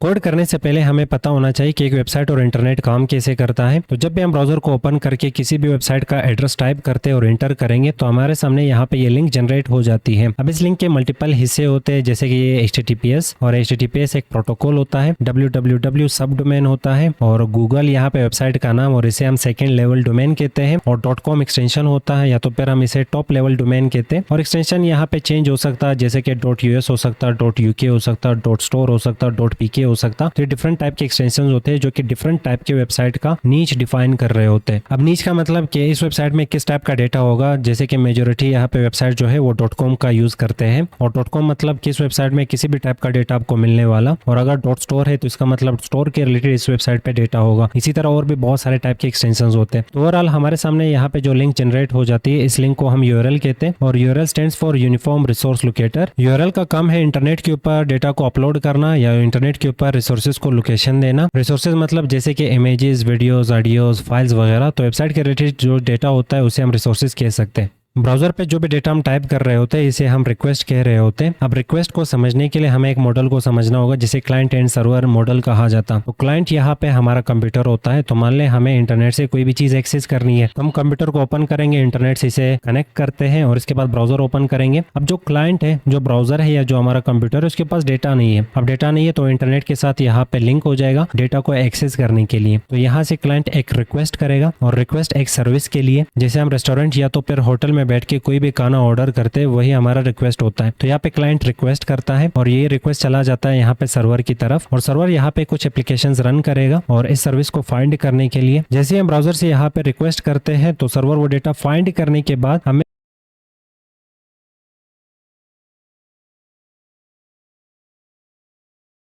Code करने से पहले हमें पता होना चाहिए कि एक वेबसाइट और इंटरनेट काम कैसे करता है। तो जब भी हम ब्राउजर को ओपन करके किसी भी वेबसाइट का एड्रेस टाइप करते हैं और एंटर करेंगे तो हमारे सामने यहाँ पे ये लिंक जनरेट हो जाती है। अब इस लिंक के मल्टीपल हिस्से होते हैं, जैसे कि ये HTTPS और HTTPS एक प्रोटोकॉल होता है, www सब डोमेन होता है और गूगल यहाँ पे वेबसाइट का नाम और इसे हम सेकेंड लेवल डोमेन कहते हैं और .com एक्सटेंशन होता है या तो फिर हम इसे टॉप लेवल डोमेन कहते हैं। और एक्सटेंशन यहाँ पे चेंज हो सकता है, जैसे कि .us हो सकता है, .uk हो सकता है, .store हो सकता है, .pk हो सकता है। तो डिफरेंट टाइप के एक्सटेंशन होते हैं जो कि डिफरेंट टाइप के वेबसाइट का नीच डिफाइन कर रहे होते हैं। अब नीच का मतलब कि इस वेबसाइट में किस टाइप का डेटा होगा, जैसे कि मेजोरिटी यहाँ पे वेबसाइट जो है वो .com का यूज करते हैं और .com मतलब किस वेबसाइट में किसी भी टाइप का डेटा आपको मिलने वाला, और अगर .store है तो इसका मतलब स्टोर के रिलेटेड इस वेबसाइट पे डेटा होगा। इसी तरह और भी बहुत सारे टाइप के एक्सटेंशन होते हैं। तो ओवरऑल हमारे सामने यहाँ पे जो लिंक जनरेट हो जाती है, इस लिंक को हम URL कहते हैं और URL stands for uniform resource locator. URL का काम है इंटरनेट के ऊपर डेटा को अपलोड करना या इंटरनेट के ऊपर रिसोर्सेज को लोकेशन देना। रिसोर्सेज मतलब जैसे कि इमेजेस, वीडियोस, ऑडियोज, फाइल्स वगैरह। तो वेबसाइट के रिलेटेड जो डेटा होता है उसे हम रिसोर्सेज कह सकते हैं। ब्राउजर पे जो भी डेटा हम टाइप कर रहे होते हैं इसे हम रिक्वेस्ट कह रहे होते हैं। अब रिक्वेस्ट को समझने के लिए हमें एक मॉडल को समझना होगा, जिसे क्लाइंट एंड सर्वर मॉडल कहा जाता है। तो क्लाइंट यहाँ पे हमारा कंप्यूटर होता है। तो मान ले हमें इंटरनेट से कोई भी चीज एक्सेस करनी है तो हम कंप्यूटर को ओपन करेंगे, इंटरनेट से इसे कनेक्ट करते हैं और इसके बाद ब्राउजर ओपन करेंगे। अब जो क्लाइंट है, जो ब्राउजर है या जो हमारा कंप्यूटर है, उसके पास डेटा नहीं है। अब डेटा नहीं है तो इंटरनेट के साथ यहाँ पे लिंक हो जाएगा डेटा को एक्सेस करने के लिए। तो यहाँ से क्लाइंट एक रिक्वेस्ट करेगा और रिक्वेस्ट एक सर्विस के लिए, जैसे हम रेस्टोरेंट या तो फिर होटल में बैठ के कोई भी खाना ऑर्डर करते हैं, वही हमारा रिक्वेस्ट होता है। तो यहाँ पे क्लाइंट रिक्वेस्ट करता है और ये रिक्वेस्ट चला जाता है यहाँ पे सर्वर की तरफ और सर्वर यहाँ पे कुछ एप्लीकेशंस रन करेगा और इस सर्विस को फाइंड करने के लिए जैसे हम ब्राउजर से यहाँ पे रिक्वेस्ट करते हैं तो सर्वर वो डेटा फाइंड करने के बाद हमें